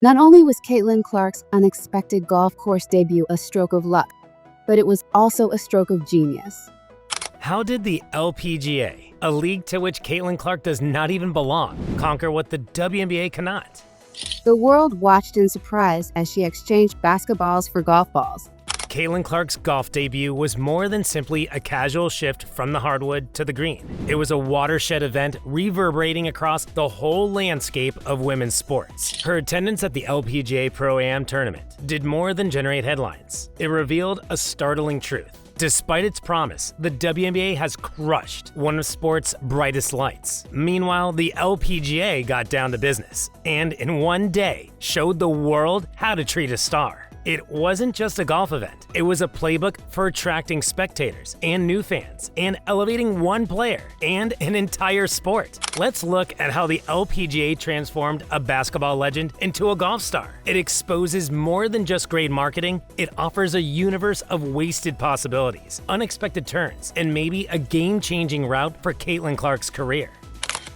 Not only was Caitlin Clark's unexpected golf course debut a stroke of luck, but it was also a stroke of genius. How did the LPGA, a league to which Caitlin Clark does not even belong, conquer what the WNBA cannot? The world watched in surprise as she exchanged basketballs for golf balls. Caitlin Clark's golf debut was more than simply a casual shift from the hardwood to the green. It was a watershed event reverberating across the whole landscape of women's sports. Her attendance at the LPGA Pro-Am tournament did more than generate headlines. It revealed a startling truth. Despite its promise, the WNBA has crushed one of sport's brightest lights. Meanwhile, the LPGA got down to business and in one day showed the world how to treat a star. It wasn't just a golf event. It was a playbook for attracting spectators and new fans and elevating one player and an entire sport. Let's look at how the LPGA transformed a basketball legend into a golf star. It exposes more than just great marketing. It offers a universe of wasted possibilities, unexpected turns, and maybe a game-changing route for Caitlin Clark's career.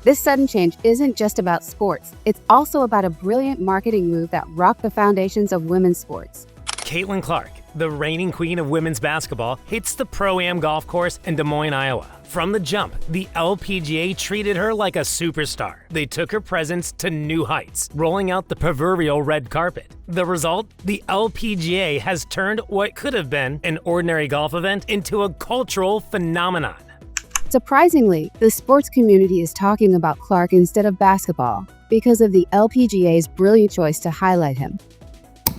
This sudden change isn't just about sports, it's also about a brilliant marketing move that rocked the foundations of women's sports. Caitlin Clark, the reigning queen of women's basketball, hits the Pro-Am golf course in Des Moines, Iowa. From the jump, the LPGA treated her like a superstar. They took her presence to new heights, rolling out the proverbial red carpet. The result? The LPGA has turned what could have been an ordinary golf event into a cultural phenomenon. Surprisingly, the sports community is talking about Clark instead of basketball because of the LPGA's brilliant choice to highlight him.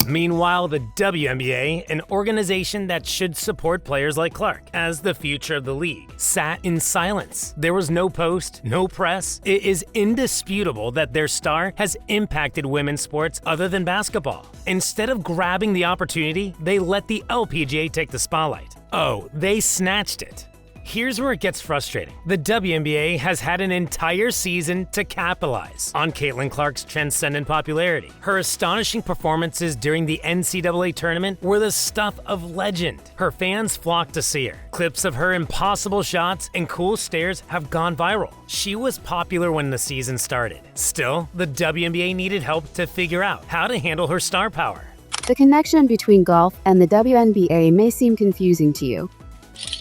Meanwhile, the WNBA, an organization that should support players like Clark as the future of the league, sat in silence. There was no post, no press. It is indisputable that their star has impacted women's sports other than basketball. Instead of grabbing the opportunity, they let the LPGA take the spotlight. Oh, they snatched it. Here's where it gets frustrating. The WNBA has had an entire season to capitalize on Caitlin Clark's transcendent popularity. Her astonishing performances during the NCAA tournament were the stuff of legend. Her fans flocked to see her. Clips of her impossible shots and cool stares have gone viral. She was popular when the season started. Still, the WNBA needed help to figure out how to handle her star power. The connection between golf and the WNBA may seem confusing to you.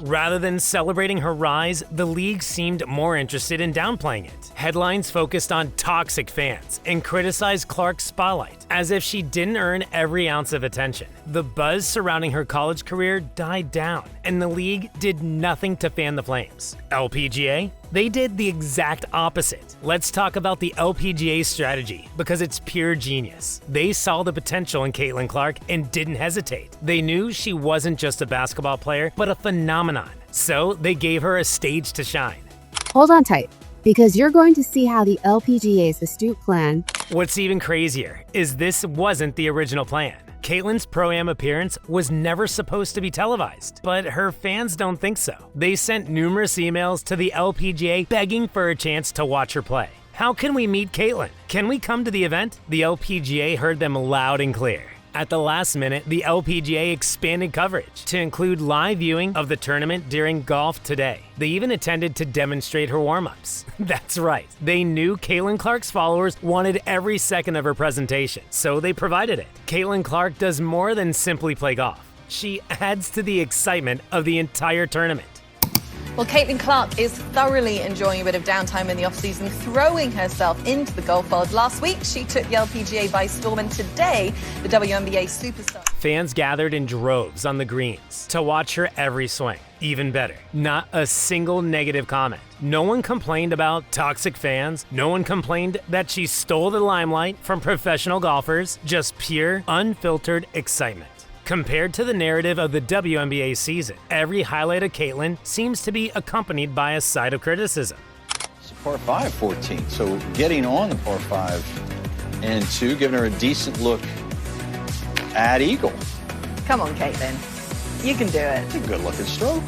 Rather than celebrating her rise, the league seemed more interested in downplaying it. Headlines focused on toxic fans and criticized Clark's spotlight, as if she didn't earn every ounce of attention. The buzz surrounding her college career died down, and the league did nothing to fan the flames. LPGA? They did the exact opposite. Let's talk about the LPGA's strategy, because it's pure genius. They saw the potential in Caitlin Clark and didn't hesitate. They knew she wasn't just a basketball player, but a phenomenon. So they gave her a stage to shine. Hold on tight, because you're going to see how the LPGA's astute plan. What's even crazier is this wasn't the original plan. Caitlin's Pro-Am appearance was never supposed to be televised, but her fans don't think so. They sent numerous emails to the LPGA begging for a chance to watch her play. How can we meet Caitlin? Can we come to the event? The LPGA heard them loud and clear. At the last minute, the LPGA expanded coverage to include live viewing of the tournament during Golf Today. They even attended to demonstrate her warm-ups. That's right. They knew Caitlin Clark's followers wanted every second of her presentation, so they provided it. Caitlin Clark does more than simply play golf. She adds to the excitement of the entire tournament. Well, Caitlin Clark is thoroughly enjoying a bit of downtime in the off-season, throwing herself into the golf world. Last week, she took the LPGA by storm, and today, the WNBA superstar. Fans gathered in droves on the greens to watch her every swing. Even better, not a single negative comment. No one complained about toxic fans. No one complained that she stole the limelight from professional golfers. Just pure, unfiltered excitement. Compared to the narrative of the WNBA season, every highlight of Caitlin seems to be accompanied by a side of criticism. It's a par 5 14, so getting on the par 5 and 2, giving her a decent look at eagle. Come on, Caitlin. You can do it. It's a good looking stroke.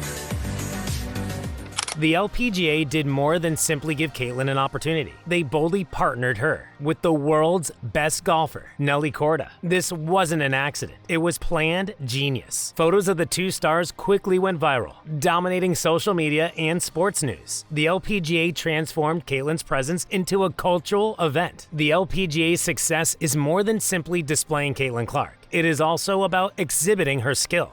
The LPGA did more than simply give Caitlin an opportunity. They boldly partnered her with the world's best golfer, Nelly Korda. This wasn't an accident. It was planned genius. Photos of the two stars quickly went viral, dominating social media and sports news. The LPGA transformed Caitlin's presence into a cultural event. The LPGA's success is more than simply displaying Caitlin Clark. It is also about exhibiting her skill.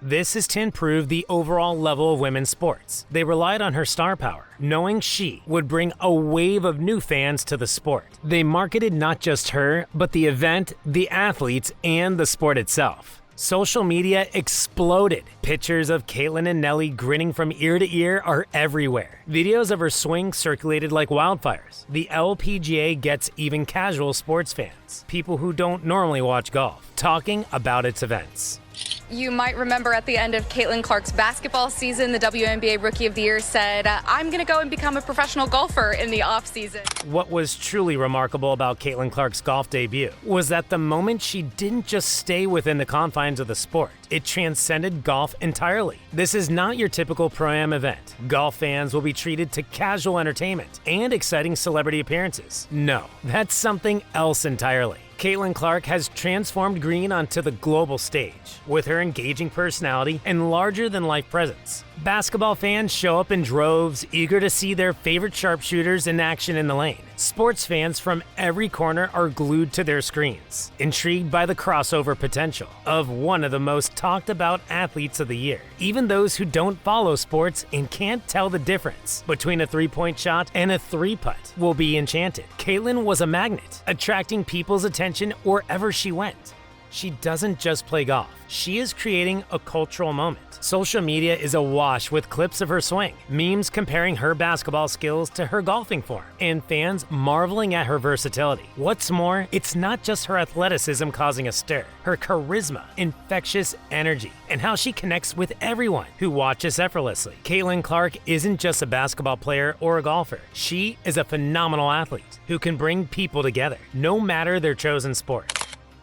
This is to improve the overall level of women's sports. They relied on her star power, knowing she would bring a wave of new fans to the sport. They marketed not just her, but the event, the athletes, and the sport itself. Social media exploded. Pictures of Caitlin and Nelly grinning from ear to ear are everywhere. Videos of her swing circulated like wildfires. The LPGA gets even casual sports fans, people who don't normally watch golf, talking about its events. You might remember at the end of Caitlin Clark's basketball season, the WNBA Rookie of the Year said, I'm going to go and become a professional golfer in the off-season. What was truly remarkable about Caitlin Clark's golf debut was that the moment she didn't just stay within the confines of the sport, it transcended golf entirely. This is not your typical Pro-Am event. Golf fans will be treated to casual entertainment and exciting celebrity appearances. No, that's something else entirely. Caitlin Clark has transformed green onto the global stage with her engaging personality and larger-than-life presence. Basketball fans show up in droves, eager to see their favorite sharpshooters in action in the lane. Sports fans from every corner are glued to their screens, intrigued by the crossover potential of one of the most talked-about athletes of the year. Even those who don't follow sports and can't tell the difference between a three-point shot and a three-putt will be enchanted. Caitlin was a magnet, attracting people's attention wherever she went. She doesn't just play golf. She is creating a cultural moment. Social media is awash with clips of her swing, memes comparing her basketball skills to her golfing form, and fans marveling at her versatility. What's more, it's not just her athleticism causing a stir, her charisma, infectious energy, and how she connects with everyone who watches effortlessly. Caitlin Clark isn't just a basketball player or a golfer. She is a phenomenal athlete who can bring people together, no matter their chosen sport.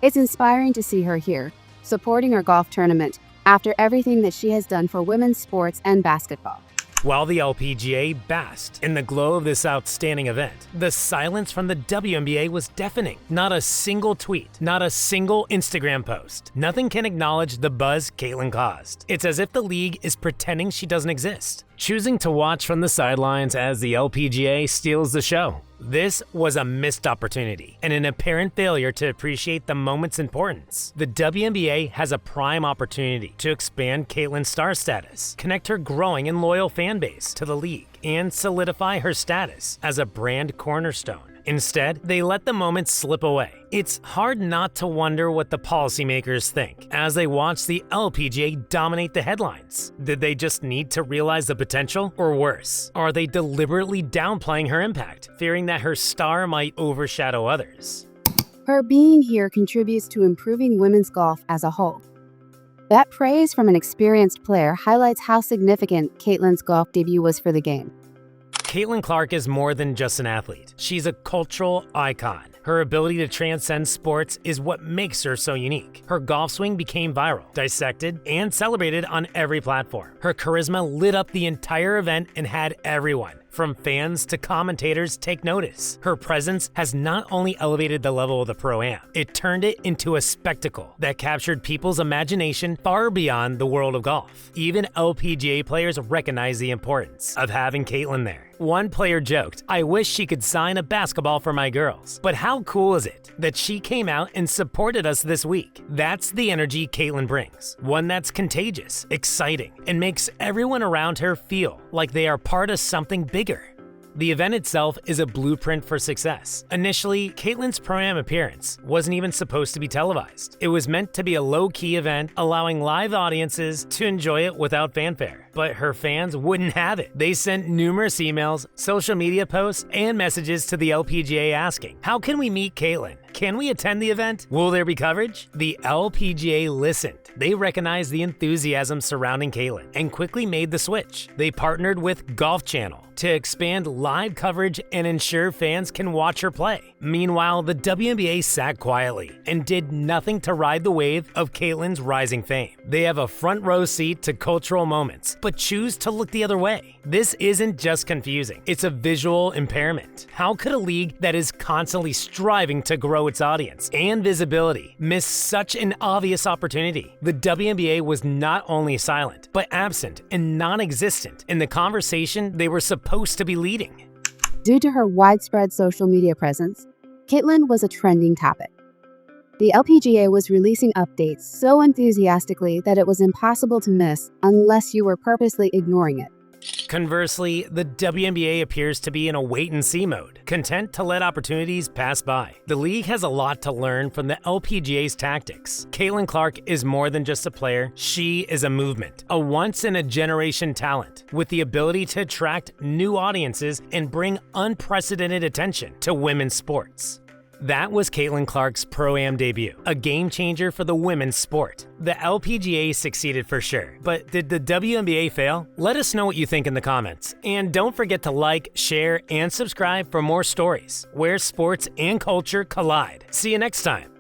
It's inspiring to see her here, supporting her golf tournament after everything that she has done for women's sports and basketball. While the LPGA basked in the glow of this outstanding event, the silence from the WNBA was deafening. Not a single tweet, not a single Instagram post. Nothing can acknowledge the buzz Caitlin caused. It's as if the league is pretending she doesn't exist, choosing to watch from the sidelines as the LPGA steals the show. This was a missed opportunity and an apparent failure to appreciate the moment's importance. The WNBA has a prime opportunity to expand Caitlin's star status, connect her growing and loyal fan base to the league, and solidify her status as a brand cornerstone. Instead, they let the moment slip away. It's hard not to wonder what the policymakers think as they watch the LPGA dominate the headlines. Did they just need to realize the potential? Or worse, are they deliberately downplaying her impact, fearing that her star might overshadow others? Her being here contributes to improving women's golf as a whole. That praise from an experienced player highlights how significant Caitlin's golf debut was for the game. Caitlin Clark is more than just an athlete. She's a cultural icon. Her ability to transcend sports is what makes her so unique. Her golf swing became viral, dissected, and celebrated on every platform. Her charisma lit up the entire event and had everyone, from fans to commentators, take notice. Her presence has not only elevated the level of the Pro-Am, it turned it into a spectacle that captured people's imagination far beyond the world of golf. Even LPGA players recognize the importance of having Caitlin there. One player joked, "I wish she could sign a basketball for my girls." But how cool is it that she came out and supported us this week? That's the energy Caitlin brings. One that's contagious, exciting, and makes everyone around her feel like they are part of something bigger. The event itself is a blueprint for success. Initially, Caitlin's Pro-Am appearance wasn't even supposed to be televised. It was meant to be a low-key event, allowing live audiences to enjoy it without fanfare. But her fans wouldn't have it. They sent numerous emails, social media posts, and messages to the LPGA asking, "How can we meet Caitlin? Can we attend the event? Will there be coverage?" The LPGA listened. They recognized the enthusiasm surrounding Caitlin and quickly made the switch. They partnered with Golf Channel to expand live coverage and ensure fans can watch her play. Meanwhile, the WNBA sat quietly and did nothing to ride the wave of Caitlyn's rising fame. They have a front row seat to cultural moments, but choose to look the other way. This isn't just confusing, it's a visual impairment. How could a league that is constantly striving to grow its audience and visibility miss such an obvious opportunity? The WNBA was not only silent, but absent and non-existent in the conversation they were supposed to be leading. Due to her widespread social media presence, Caitlyn was a trending topic. The LPGA was releasing updates so enthusiastically that it was impossible to miss unless you were purposely ignoring it. Conversely, the WNBA appears to be in a wait-and-see mode, content to let opportunities pass by. The league has a lot to learn from the LPGA's tactics. Caitlin Clark is more than just a player, she is a movement, a once-in-a-generation talent, with the ability to attract new audiences and bring unprecedented attention to women's sports. That was Caitlin Clark's Pro-Am debut, a game changer for the women's sport. The LPGA succeeded for sure, but did the WNBA fail? Let us know what you think in the comments. And don't forget to like, share, and subscribe for more stories where sports and culture collide. See you next time.